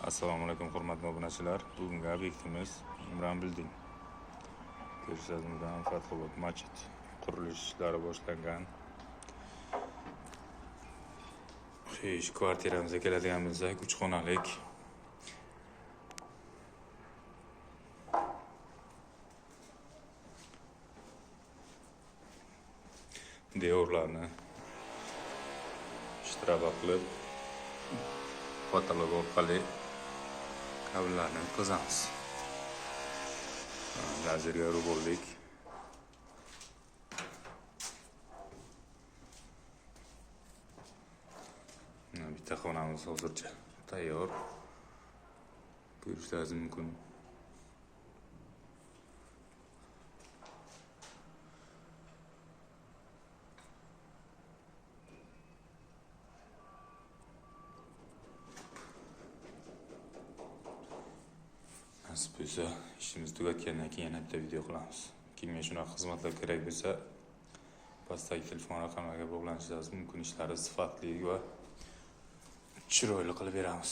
Assalomu alaykum hurmatli obunachilar. Bugungi obyektimiz Imron Building. Ko'rsatimizdan Fathobod masjid qurilish ishlari boshlangan. Xo'sh, kvartiramizga keladigan bo'lsak, 3 xonalik. Devorlarni ishtiraba qilib, patolog orqali kabellarni o'tkazamiz. Lazerga bo'ldik. Bitta xonamiz hozircha tayyor. Ko'rishingiz mumkin. Nasib bo'lsa, ishimiz tugatgandan keyin yana bitta video qilamiz. Kimga shunaqa xizmatlar kerak bo'lsa, pastdagi telefon raqamlariga bog'lanishingiz mumkin. Ishlari sifatli va chiroyli qilib beramiz.